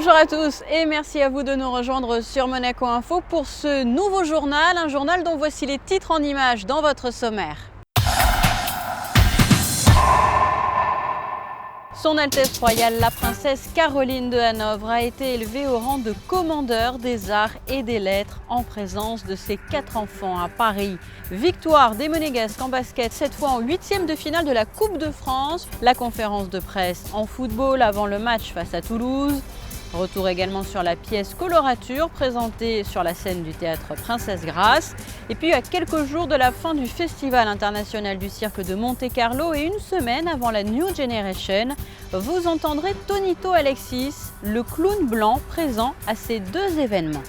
Bonjour à tous et merci à vous de nous rejoindre sur Monaco Info pour ce nouveau journal, un journal dont voici les titres en images dans votre sommaire. Son Altesse Royale, la princesse Caroline de Hanovre, a été élevée au rang de commandeur des arts et des lettres en présence de ses 4 enfants à Paris. Victoire des Monégasques en basket, cette fois en 8e de finale de la Coupe de France. La conférence de presse en football avant le match face à Toulouse. Retour également sur la pièce Colorature présentée sur la scène du théâtre Princesse Grace. Et puis à quelques jours de la fin du Festival international du cirque de Monte-Carlo et une semaine avant la New Generation, vous entendrez Tonito Alexis, le clown blanc présent à ces 2 événements.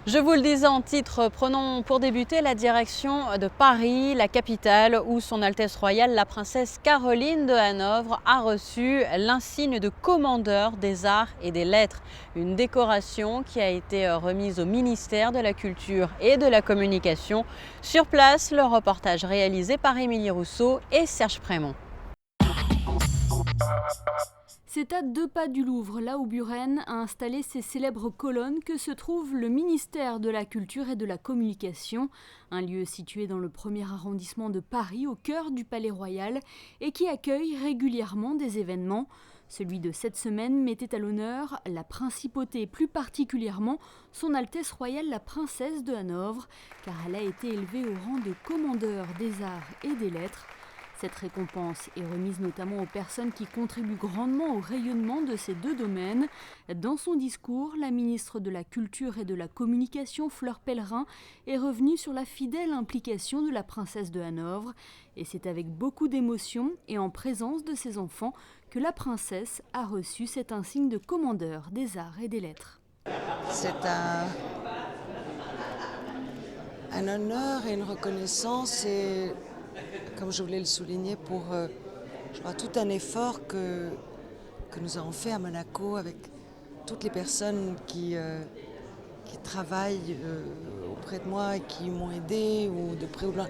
Je vous le disais en titre, prenons pour débuter la direction de Paris, la capitale, où son Altesse Royale, la princesse Caroline de Hanovre, a reçu l'insigne de commandeur des arts et des lettres. Une décoration qui a été remise au ministère de la Culture et de la Communication. Sur place, le reportage réalisé par Émilie Rousseau et Serge Prémont. C'est à 2 pas du Louvre, là où Buren a installé ses célèbres colonnes, que se trouve le ministère de la Culture et de la Communication, un lieu situé dans le 1er arrondissement de Paris, au cœur du Palais Royal, et qui accueille régulièrement des événements. Celui de cette semaine mettait à l'honneur la principauté, plus particulièrement son Altesse Royale la princesse de Hanovre, car elle a été élevée au rang de commandeur des arts et des lettres. Cette récompense est remise notamment aux personnes qui contribuent grandement au rayonnement de ces 2 domaines. Dans son discours, la ministre de la Culture et de la Communication, Fleur Pellerin, est revenue sur la fidèle implication de la princesse de Hanovre. Et c'est avec beaucoup d'émotion et en présence de ses enfants que la princesse a reçu cet insigne de commandeur des arts et des lettres. C'est un honneur et une reconnaissance et, comme je voulais le souligner, pour je crois, tout un effort que nous avons fait à Monaco avec toutes les personnes qui travaillent auprès de moi et qui m'ont aidé ou de près ou de loin.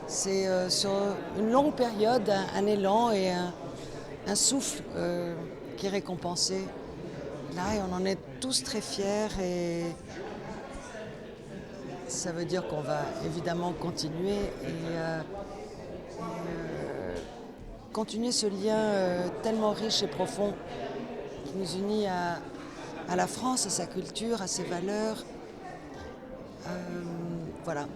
C'est sur une longue période un élan et un souffle qui est récompensé. Là, et on en est tous très fiers et ça veut dire qu'on va évidemment continuer et continuer ce lien tellement riche et profond qui nous unit à la France, à sa culture, à ses valeurs. Voilà.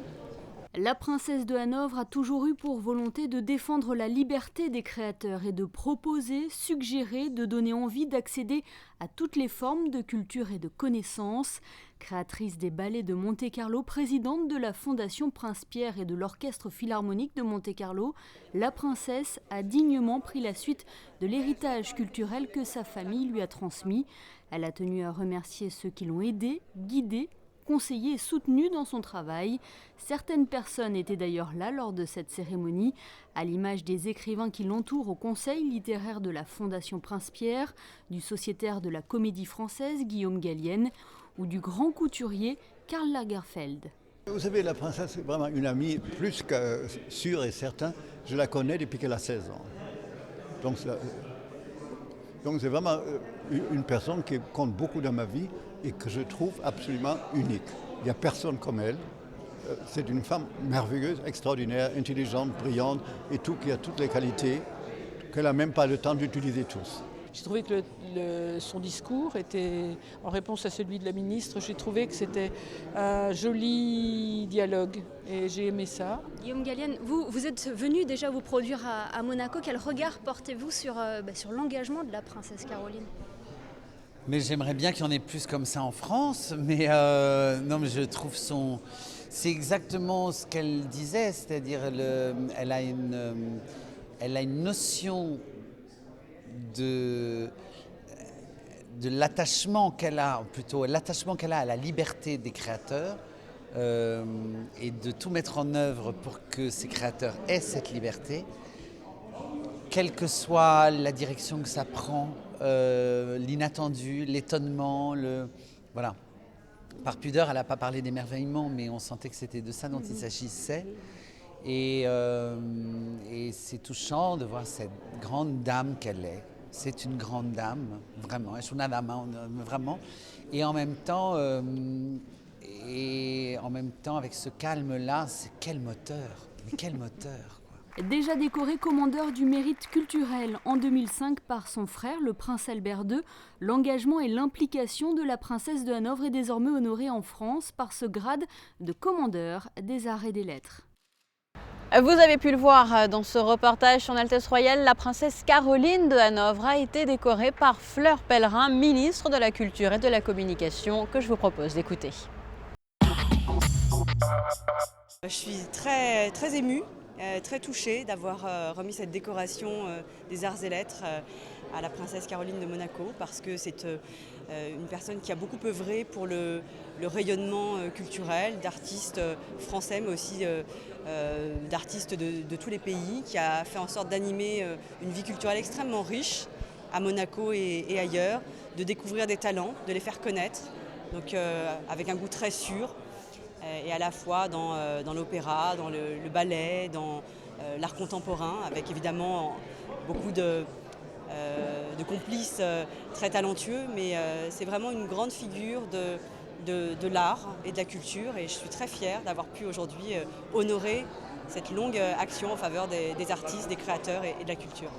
La princesse de Hanovre a toujours eu pour volonté de défendre la liberté des créateurs et de proposer, suggérer, de donner envie d'accéder à toutes les formes de culture et de connaissances. Créatrice des ballets de Monte-Carlo, présidente de la Fondation Prince-Pierre et de l'Orchestre Philharmonique de Monte-Carlo, la princesse a dignement pris la suite de l'héritage culturel que sa famille lui a transmis. Elle a tenu à remercier ceux qui l'ont aidée, guidée, conseillé et soutenu dans son travail. Certaines personnes étaient d'ailleurs là lors de cette cérémonie, à l'image des écrivains qui l'entourent au conseil littéraire de la Fondation Prince-Pierre, du sociétaire de la Comédie Française Guillaume Gallienne ou du grand couturier Karl Lagerfeld. Vous savez, la princesse est vraiment une amie plus que sûre et certain. Je la connais depuis qu'elle a 16 ans. Donc c'est vraiment une personne qui compte beaucoup dans ma vie et que je trouve absolument unique. Il n'y a personne comme elle. C'est une femme merveilleuse, extraordinaire, intelligente, brillante et tout, qui a toutes les qualités qu'elle n'a même pas le temps d'utiliser tous. J'ai trouvé que son discours était, en réponse à celui de la ministre, j'ai trouvé que c'était un joli dialogue et j'ai aimé ça. Guillaume Gallienne, vous êtes venu déjà vous produire à Monaco. Quel regard portez-vous sur l'engagement de la princesse Caroline ? Mais j'aimerais bien qu'il y en ait plus comme ça en France, mais non, mais je trouve c'est exactement ce qu'elle disait, c'est-à-dire elle a une notion de l'attachement qu'elle a, à la liberté des créateurs et de tout mettre en œuvre pour que ces créateurs aient cette liberté, quelle que soit la direction que ça prend, l'inattendu, l'étonnement, voilà. Par pudeur, elle n'a pas parlé d'émerveillement, mais on sentait que c'était de ça dont il s'agissait. Et c'est touchant de voir cette grande dame qu'elle est, c'est une grande dame, vraiment. Es una dama, vraiment. Et en même temps, avec ce calme-là, c'est quel moteur. Mais quel moteur, quoi. Déjà décoré commandeur du mérite culturel en 2005 par son frère, le prince Albert II, l'engagement et l'implication de la princesse de Hanovre est désormais honoré en France par ce grade de commandeur des arts et des lettres. Vous avez pu le voir dans ce reportage, Son Altesse Royale, la princesse Caroline de Hanovre a été décorée par Fleur Pellerin, ministre de la Culture et de la Communication, que je vous propose d'écouter. Je suis très émue, très touchée d'avoir remis cette décoration des arts et lettres à la princesse Caroline de Monaco, parce que c'est une personne qui a beaucoup œuvré pour le rayonnement culturel d'artistes français, mais aussi d'artistes de tous les pays, qui a fait en sorte d'animer une vie culturelle extrêmement riche à Monaco et ailleurs, de découvrir des talents, de les faire connaître, donc avec un goût très sûr, et à la fois dans l'opéra, dans le ballet, dans l'art contemporain, avec évidemment beaucoup de complices très talentueux, mais c'est vraiment une grande figure de l'art et de la culture, et je suis très fière d'avoir pu aujourd'hui honorer cette longue action en faveur des artistes, des créateurs et de la culture.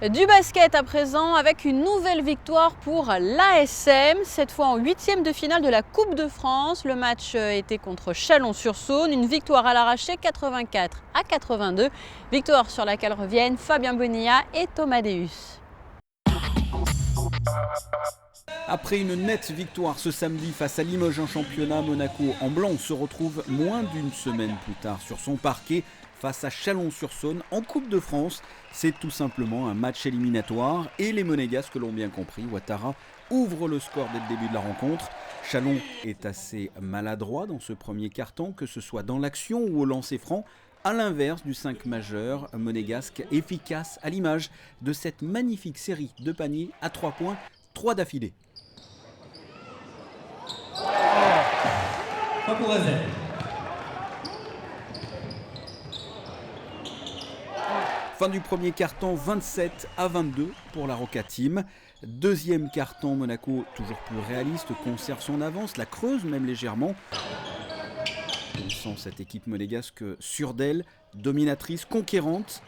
Du basket à présent, avec une nouvelle victoire pour l'ASM, cette fois en 8e de finale de la Coupe de France. Le match était contre Chalon-sur-Saône, une victoire à l'arraché 84-82, victoire sur laquelle reviennent Fabien Bonilla et Thomas Deus. Après une nette victoire ce samedi face à Limoges en championnat, Monaco en blanc se retrouve moins d'une semaine plus tard sur son parquet face à Chalon-sur-Saône en Coupe de France. C'est tout simplement un match éliminatoire et les Monégasques l'ont bien compris. Ouattara ouvre le score dès le début de la rencontre. Chalon est assez maladroit dans ce premier quart-temps, que ce soit dans l'action ou au lancer franc. À l'inverse du 5 majeur monégasque, efficace à l'image de cette magnifique série de paniers à 3 points, 3 d'affilée. Pas pour Azel. Fin du premier quart-temps, 27-22 pour la Roca Team. Deuxième quart-temps, Monaco, toujours plus réaliste, conserve son avance, la creuse même légèrement. On sent cette équipe monégasque sûre d'elle, dominatrice, conquérante.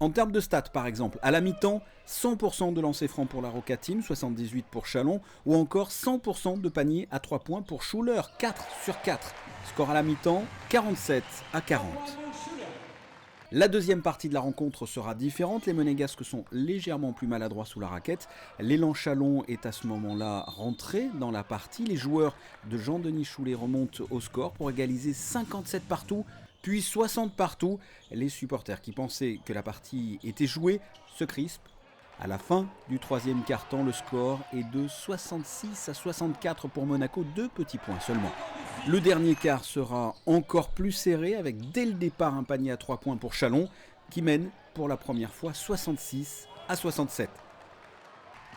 En termes de stats, par exemple, à la mi-temps, 100% de lancers francs pour la Roca Team, 78 pour Chalon, ou encore 100% de paniers à 3 points pour Schuller, 4 sur 4. Score à la mi-temps, 47-40. La deuxième partie de la rencontre sera différente. Les Monégasques sont légèrement plus maladroits sous la raquette. L'élan Chalon est à ce moment-là rentré dans la partie. Les joueurs de Jean-Denis Choulet remontent au score pour égaliser 57 partout. Puis 60 partout. Les supporters qui pensaient que la partie était jouée se crispent. À la fin du troisième quart-temps, le score est de 66-64 pour Monaco, 2 petits points seulement. Le dernier quart sera encore plus serré avec dès le départ un panier à 3 points pour Chalon qui mène pour la première fois 66-67.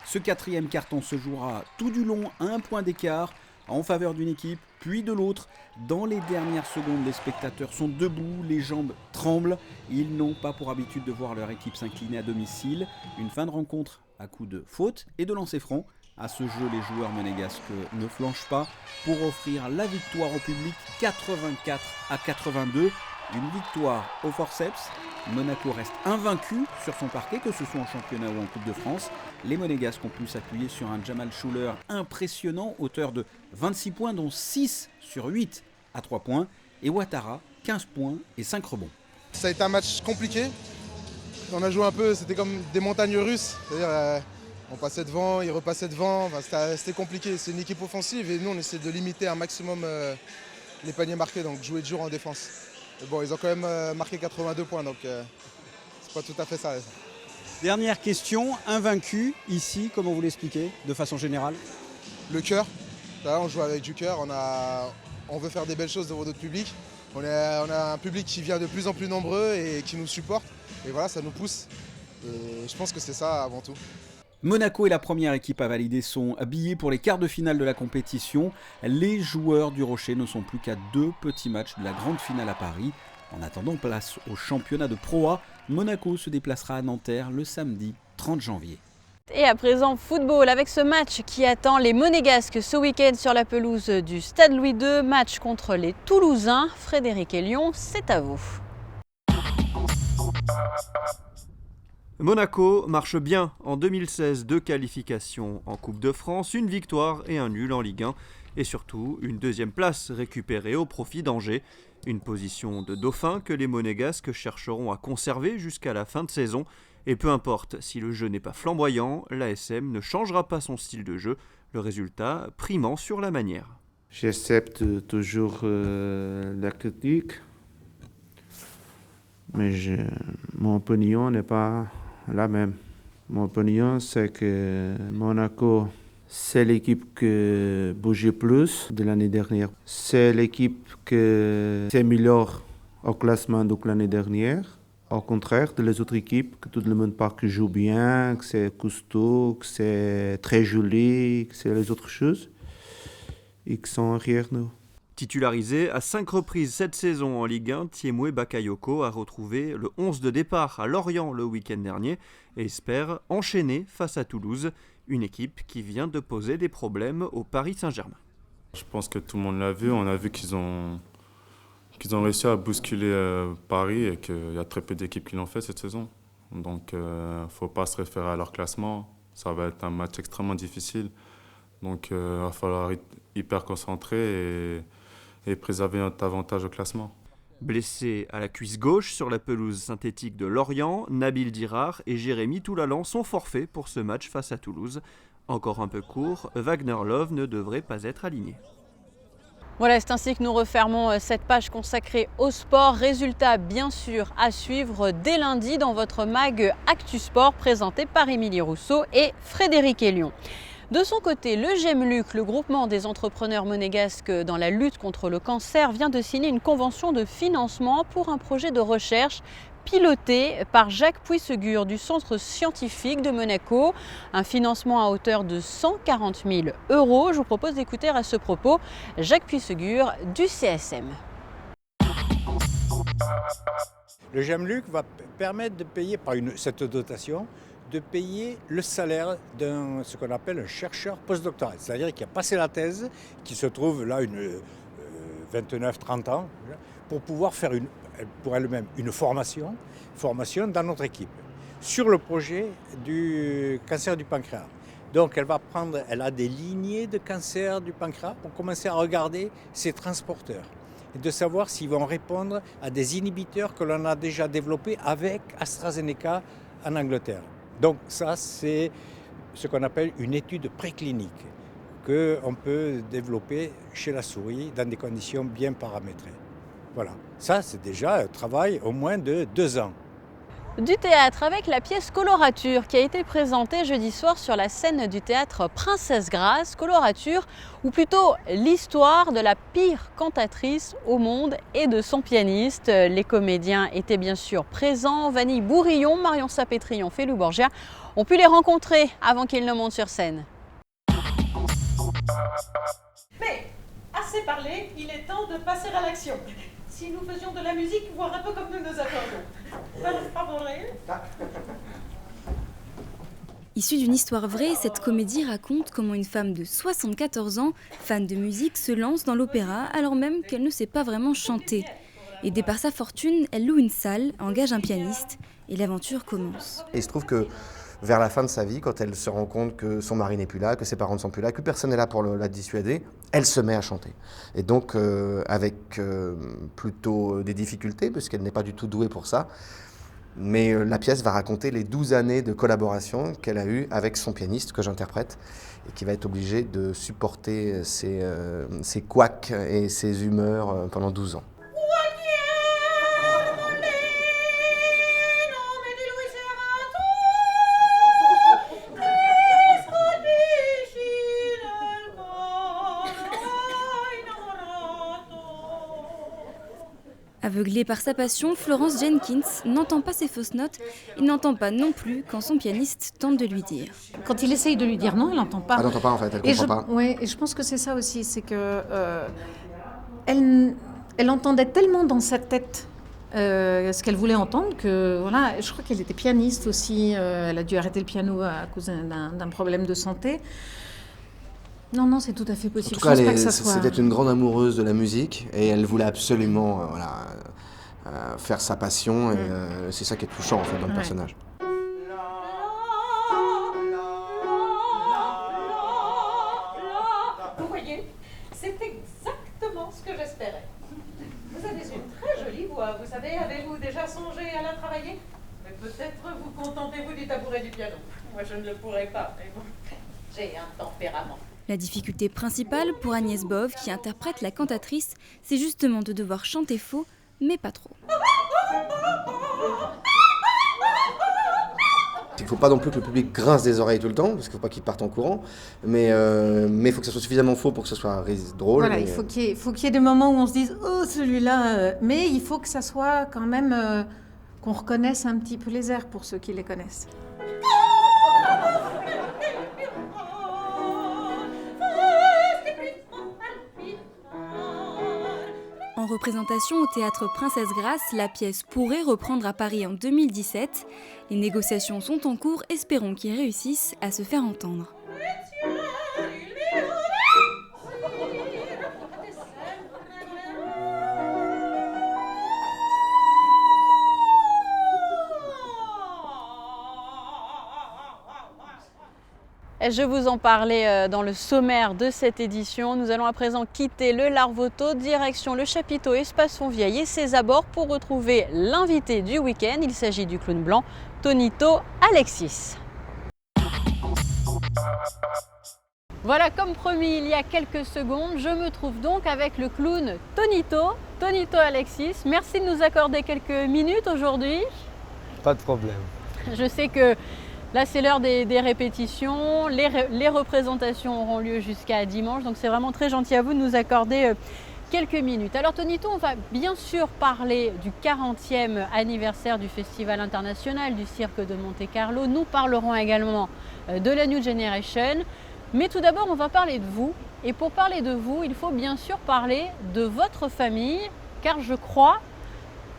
Ce quatrième quart-temps se jouera tout du long à 1 point d'écart en faveur d'une équipe, puis de l'autre. Dans les dernières secondes, les spectateurs sont debout, les jambes tremblent. Ils n'ont pas pour habitude de voir leur équipe s'incliner à domicile. Une fin de rencontre à coups de faute et de lancer franc. À ce jeu, les joueurs monégasques ne flanchent pas pour offrir la victoire au public 84-82. Une victoire au forceps. Monaco reste invaincu sur son parquet, que ce soit en championnat ou en Coupe de France. Les Monégasques ont pu s'appuyer sur un Jamal Schuller impressionnant, auteur de 26 points, dont 6 sur 8 à 3 points. Et Ouattara, 15 points et 5 rebonds. Ça a été un match compliqué. On a joué un peu, c'était comme des montagnes russes. C'est-à-dire, on passait devant, ils repassaient devant. Enfin, c'était compliqué. C'est une équipe offensive et nous, on essaie de limiter un maximum les paniers marqués, donc jouer dur en défense. Mais bon, ils ont quand même marqué 82 points, donc c'est pas tout à fait ça. Dernière question, invaincu ici, comment vous l'expliquez de façon générale? Le cœur. Là, on joue avec du cœur, on veut faire des belles choses devant notre public. On a un public qui vient de plus en plus nombreux et qui nous supporte. Et voilà, ça nous pousse. Et je pense que c'est ça avant tout. Monaco est la première équipe à valider son billet pour les quarts de finale de la compétition. Les joueurs du Rocher ne sont plus qu'à 2 petits matchs de la grande finale à Paris. En attendant, place au championnat de Pro A. Monaco se déplacera à Nanterre le samedi 30 janvier. Et à présent, football avec ce match qui attend les Monégasques ce week-end sur la pelouse du Stade Louis II. Match contre les Toulousains. Frédéric et Lyon, c'est à vous. Monaco marche bien en 2016, 2 qualifications en Coupe de France, une victoire et un nul en Ligue 1 et surtout une deuxième place récupérée au profit d'Angers. Une position de dauphin que les Monégasques chercheront à conserver jusqu'à la fin de saison. Et peu importe si le jeu n'est pas flamboyant, l'ASM ne changera pas son style de jeu, le résultat primant sur la manière. J'accepte toujours la critique, mais mon opinion n'est pas la même. Mon opinion, c'est que Monaco, c'est l'équipe qui bougeait plus de l'année dernière. C'est l'équipe qui s'améliore au classement de l'année dernière. Au contraire de les autres équipes, que tout le monde parle que joue bien, que c'est costaud, que c'est très joli, que c'est les autres choses, et qui sont derrière nous. Titularisé à 5 reprises cette saison en Ligue 1, Thiemoué Bakayoko a retrouvé le 11 de départ à Lorient le week-end dernier et espère enchaîner face à Toulouse, une équipe qui vient de poser des problèmes au Paris Saint-Germain. Je pense que tout le monde l'a vu, on a vu qu'ils ont réussi à bousculer Paris et qu'il y a très peu d'équipes qui l'ont fait cette saison. Donc il ne faut pas se référer à leur classement, ça va être un match extrêmement difficile. Donc il va falloir être hyper concentré et préserver notre avantage au classement. Blessés à la cuisse gauche sur la pelouse synthétique de Lorient, Nabil Dirard et Jérémy Toulalan sont forfaits pour ce match face à Toulouse. Encore un peu court, Wagner Love ne devrait pas être aligné. Voilà, c'est ainsi que nous refermons cette page consacrée au sport. Résultat bien sûr à suivre dès lundi dans votre mag Actu Sport présenté par Émilie Rousseau et Frédéric Elion. De son côté, le GEMLUC, le groupement des entrepreneurs monégasques dans la lutte contre le cancer, vient de signer une convention de financement pour un projet de recherche piloté par Jacques Puissegur du Centre scientifique de Monaco. Un financement à hauteur de 140 000 €. Je vous propose d'écouter à ce propos Jacques Puissegur du CSM. Le GEMLUC va permettre de payer par cette dotation, de payer le salaire d'un ce qu'on appelle un chercheur postdoctoral, c'est-à-dire qui a passé la thèse, qui se trouve là 29-30 ans, pour pouvoir faire pour elle-même une formation dans notre équipe sur le projet du cancer du pancréas. Donc elle a des lignées de cancer du pancréas pour commencer à regarder ces transporteurs et de savoir s'ils vont répondre à des inhibiteurs que l'on a déjà développés avec AstraZeneca en Angleterre. Donc ça, c'est ce qu'on appelle une étude préclinique qu'on peut développer chez la souris dans des conditions bien paramétrées. Voilà, ça c'est déjà un travail au moins de 2 ans. Du théâtre avec la pièce Colorature qui a été présentée jeudi soir sur la scène du théâtre Princesse Grâce. Colorature, ou plutôt l'histoire de la pire cantatrice au monde et de son pianiste. Les comédiens étaient bien sûr présents. Vanille Bourillon, Marion Sapétrion, Félou Borgia ont pu les rencontrer avant qu'ils ne montent sur scène. Mais assez parlé, il est temps de passer à l'action. Si nous faisions de la musique, voire un peu comme nous nous accordons. Issue d'une histoire vraie, cette comédie raconte comment une femme de 74 ans, fan de musique, se lance dans l'opéra alors même qu'elle ne sait pas vraiment chanter. Aidée par sa fortune, elle loue une salle, engage un pianiste et l'aventure commence. Et il se trouve que vers la fin de sa vie, quand elle se rend compte que son mari n'est plus là, que ses parents ne sont plus là, que personne n'est là pour la dissuader, elle se met à chanter. Et donc, avec plutôt des difficultés, parce qu'elle n'est pas du tout douée pour ça, mais la pièce va raconter les 12 années de collaboration qu'elle a eues avec son pianiste, que j'interprète, et qui va être obligé de supporter ses couacs et ses humeurs pendant 12 ans. Aveuglée par sa passion, Florence Jenkins n'entend pas ses fausses notes et n'entend pas non plus quand son pianiste tente de lui dire. Quand il essaye de lui dire non, elle n'entend pas. Elle n'entend pas en fait, elle comprend pas. Ouais, et je pense que c'est ça aussi, c'est que elle entendait tellement dans sa tête ce qu'elle voulait entendre, que voilà, je crois qu'elle était pianiste aussi, elle a dû arrêter le piano à cause d'un problème de santé. Non, c'est tout à fait possible. En tout cas, je pense pas que ça soit... c'était une grande amoureuse de la musique et elle voulait absolument faire sa passion et c'est ça qui est touchant en fait dans le personnage. Vous voyez, c'est exactement ce que j'espérais. Vous avez une très jolie voix, vous savez, avez-vous déjà songé à la travailler? Mais peut-être vous contentez-vous du tabouret du piano. Moi je ne le pourrais pas, mais bon, j'ai un tempérament. La difficulté principale pour Agnès Bove, qui interprète la cantatrice, c'est justement de devoir chanter faux, mais pas trop. Il ne faut pas non plus que le public grince des oreilles tout le temps, parce qu'il ne faut pas qu'il parte en courant, mais il faut que ça soit suffisamment faux pour que ça soit drôle. Voilà, il faut qu'il y ait des moments où on se dise « Oh, celui-là !» Mais il faut que ça soit quand même... qu'on reconnaisse un petit peu les airs pour ceux qui les connaissent. En représentation au Théâtre Princesse Grace, la pièce pourrait reprendre à Paris en 2017. Les négociations sont en cours, espérons qu'ils réussissent à se faire entendre. Je vous en parlais dans le sommaire de cette édition. Nous allons à présent quitter le Larvoto, direction le chapiteau Espace Fontvieille et ses abords pour retrouver l'invité du week-end. Il s'agit du clown blanc Tonito Alexis. Voilà, comme promis il y a quelques secondes, je me trouve donc avec le clown Tonito Alexis. Merci de nous accorder quelques minutes aujourd'hui. Pas de problème. Je sais que là, c'est l'heure des répétitions. Les représentations auront lieu jusqu'à dimanche. Donc, c'est vraiment très gentil à vous de nous accorder quelques minutes. Alors, Tonito, on va bien sûr parler du 40e anniversaire du Festival international du cirque de Monte-Carlo. Nous parlerons également de la New Generation. Mais tout d'abord, on va parler de vous. Et pour parler de vous, il faut bien sûr parler de votre famille, car je crois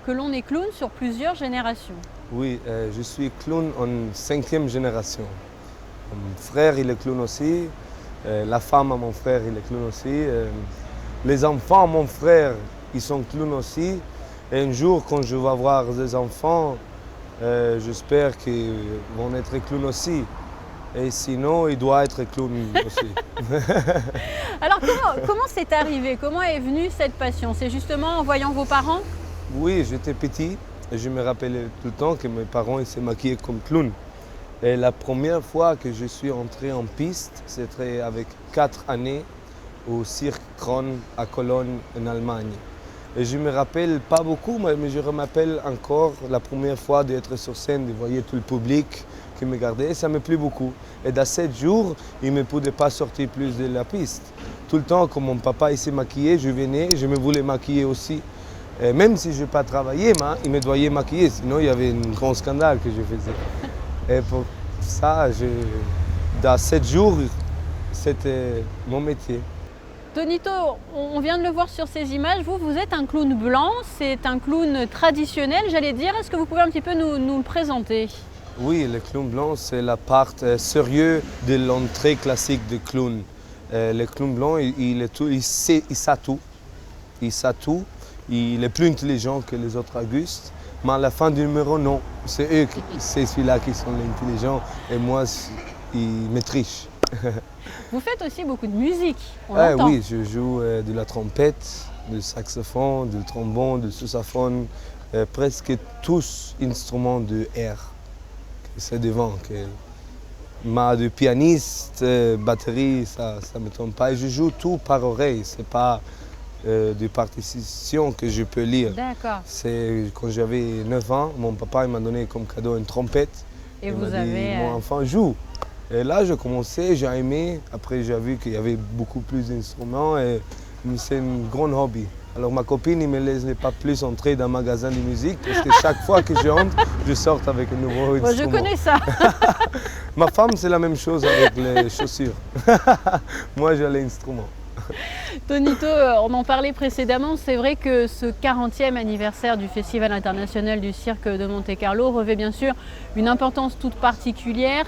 que l'on est clown sur plusieurs générations. Oui, je suis clown en 5e génération. Mon frère, il est clown aussi. La femme à mon frère, il est clown aussi. Les enfants à mon frère, ils sont clowns aussi. Et un jour, quand je vais avoir des enfants, j'espère qu'ils vont être clowns aussi. Et sinon, il doit être clown aussi. Alors, comment c'est arrivé? Comment est venue cette passion? C'est justement en voyant vos parents? Oui, j'étais petit. Et je me rappelais tout le temps que mes parents se maquillaient comme clown. Et la première fois que je suis entré en piste, c'était avec 4 années au Cirque Kron à Cologne, en Allemagne. Et je me rappelle pas beaucoup, mais je me rappelle encore la première fois d'être sur scène, de voir tout le public qui me regardait. Et ça me plaît beaucoup. Et dans 7 jours, il ne me pouvait pas sortir plus de la piste. Tout le temps, quand mon papa s'est maquillé, je venais, je me voulais maquiller aussi. Et même si je n'ai pas travaillé, il me devait maquiller, sinon il y avait un grand scandale que je faisais. Et pour ça, dans 7 jours, c'était mon métier. Tonito, on vient de le voir sur ces images, vous êtes un clown blanc, c'est un clown traditionnel, j'allais dire. Est-ce que vous pouvez un petit peu nous le présenter? Oui, le clown blanc, c'est la part sérieuse de l'entrée classique du clown. Le clown blanc, il sait tout. Il est plus intelligent que les autres Augustes, mais à la fin du numéro, non. C'est eux, c'est celui-là qui sont intelligents et moi, ils me trichent. Vous faites aussi beaucoup de musique, on l'entend. Oui, je joue de la trompette, du saxophone, du trombone, du sousaphone, presque tous instruments de air. C'est devant. Mais de pianiste, batterie, ça ne me tombe pas. Et je joue tout par oreille, c'est pas de partition que je peux lire. D'accord. C'est quand j'avais 9 ans, mon papa m'a donné comme cadeau une trompette. Et il vous m'a dit, avez... mon enfant joue. Et là, j'ai commencé, j'ai aimé. Après, j'ai vu qu'il y avait beaucoup plus d'instruments et c'est un grand hobby. Alors ma copine ne me laisse pas plus entrer dans un magasin de musique parce que chaque fois que je entre, je sors avec un nouveau instrument. Je connais ça. Ma femme, c'est la même chose avec les chaussures. Moi, j'ai l'instrument. Tonito, on en parlait précédemment, c'est vrai que ce 40e anniversaire du Festival international du cirque de Monte-Carlo revêt bien sûr une importance toute particulière.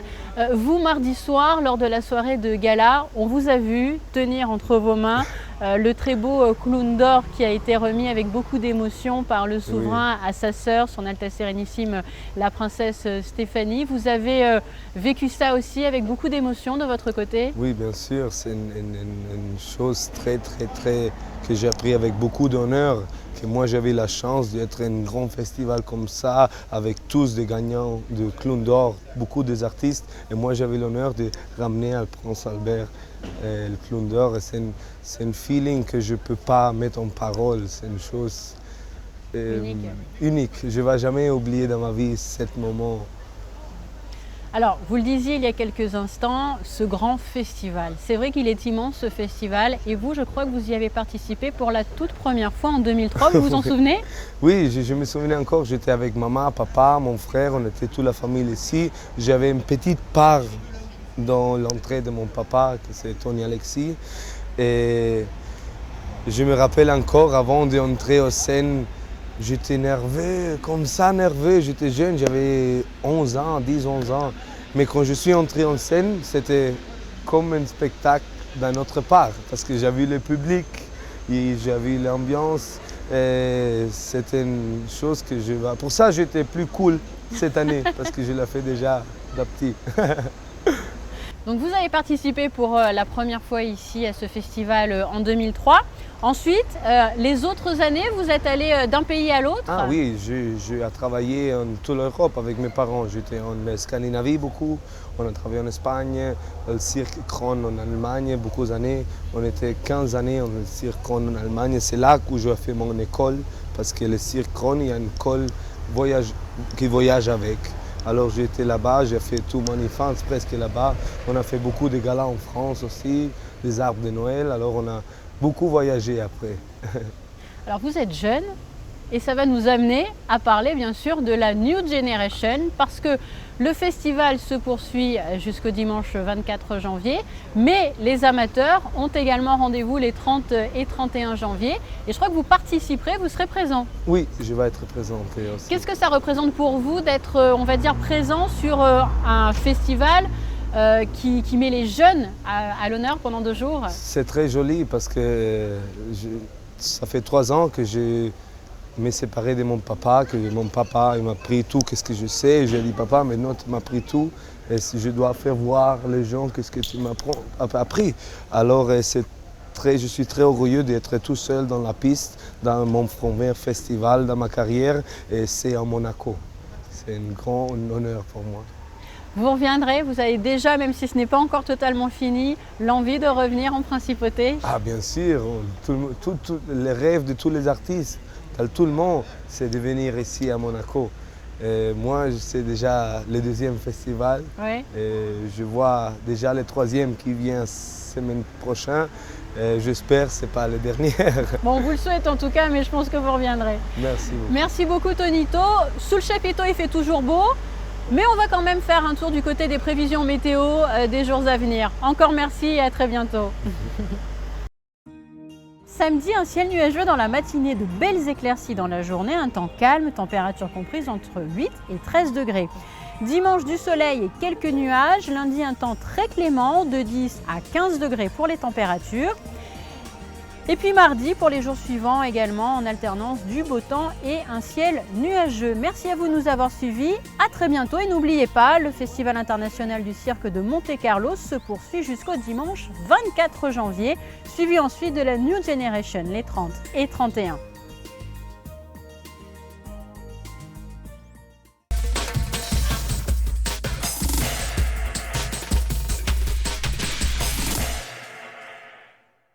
Vous, mardi soir, lors de la soirée de gala, on vous a vu tenir entre vos mains le très beau clown d'or qui a été remis avec beaucoup d'émotion par le souverain à sa sœur, son Altesse Sérénissime, la princesse Stéphanie. Vous avez vécu ça aussi avec beaucoup d'émotion de votre côté? Oui, bien sûr, c'est une chose très que j'ai appris avec beaucoup d'honneur, que moi j'avais la chance d'être un grand festival comme ça, avec tous des gagnants de clown d'or, beaucoup des artistes, et moi j'avais l'honneur de ramener à Prince Albert le clown d'or. C'est un feeling que je ne peux pas mettre en parole, c'est une chose unique. Je ne vais jamais oublier dans ma vie ce moment. Alors, vous le disiez il y a quelques instants, ce grand festival. C'est vrai qu'il est immense ce festival et vous, je crois que vous y avez participé pour la toute première fois en 2003, vous vous en souvenez? Oui, je me souviens encore, j'étais avec maman, papa, mon frère, on était toute la famille ici. J'avais une petite part dans l'entrée de mon papa, que c'est Tony Alexis. Et je me rappelle encore, avant d'entrer aux scènes, j'étais nerveux, comme ça nerveux, j'étais jeune, j'avais 11 ans, 10-11 ans. Mais quand je suis entré en scène, c'était comme un spectacle d'un autre part, parce que j'ai vu le public, j'ai vu l'ambiance, et c'était une chose que je vais... Pour ça, j'étais plus cool cette année, parce que je l'ai fait déjà de petit. Donc vous avez participé pour la première fois ici à ce festival en 2003. Ensuite, les autres années, vous êtes allé d'un pays à l'autre? Ah oui, j'ai travaillé en toute l'Europe avec mes parents. J'étais en Scandinavie beaucoup, on a travaillé en Espagne, le cirque Kron en Allemagne beaucoup d'années. On était 15 années dans le cirque Kron en Allemagne. C'est là où j'ai fait mon école, parce que le cirque Kron, il y a une école qui voyage avec. Alors j'étais là-bas, j'ai fait toute mon enfance presque là-bas. On a fait beaucoup de galas en France aussi, des arbres de Noël, alors on a beaucoup voyagé après. Alors vous êtes jeune et ça va nous amener à parler bien sûr de la New Generation parce que le festival se poursuit jusqu'au dimanche 24 janvier, mais les amateurs ont également rendez-vous les 30 et 31 janvier. Et je crois que vous participerez, vous serez présent. Oui, je vais être présenté aussi. Qu'est-ce que ça représente pour vous d'être, on va dire, présent sur un festival qui met les jeunes à l'honneur pendant 2 jours? C'est très joli parce que ça fait 3 ans que je me séparé de mon papa, que mon papa m'a pris tout, qu'est-ce que je sais. J'ai dit, papa, maintenant tu m'as pris tout, et si je dois faire voir les gens qu'est-ce que tu m'as appris. Alors je suis très orgueilleux d'être tout seul dans la piste, dans mon premier festival, dans ma carrière, et c'est à Monaco. C'est un grand honneur pour moi. Vous reviendrez, vous avez déjà, même si ce n'est pas encore totalement fini, l'envie de revenir en principauté? Ah bien sûr, les rêves de tous les artistes. Tout le monde, c'est de venir ici à Monaco. Et moi, c'est déjà le 2e festival. Oui. Et je vois déjà le 3e qui vient la semaine prochaine. J'espère que ce n'est pas le dernier. Bon, on vous le souhaite en tout cas, mais je pense que vous reviendrez. Merci beaucoup. Merci beaucoup, Tonito. Sous le chapiteau, il fait toujours beau, mais on va quand même faire un tour du côté des prévisions météo des jours à venir. Encore merci et à très bientôt. Samedi, un ciel nuageux dans la matinée, de belles éclaircies dans la journée, un temps calme, température comprise entre 8 et 13 degrés. Dimanche, du soleil et quelques nuages. Lundi, un temps très clément, de 10 à 15 degrés pour les températures. Et puis mardi, pour les jours suivants également, en alternance du beau temps et un ciel nuageux. Merci à vous de nous avoir suivis. À très bientôt et n'oubliez pas, le Festival international du cirque de Monte-Carlo se poursuit jusqu'au dimanche 24 janvier, suivi ensuite de la New Generation, les 30 et 31.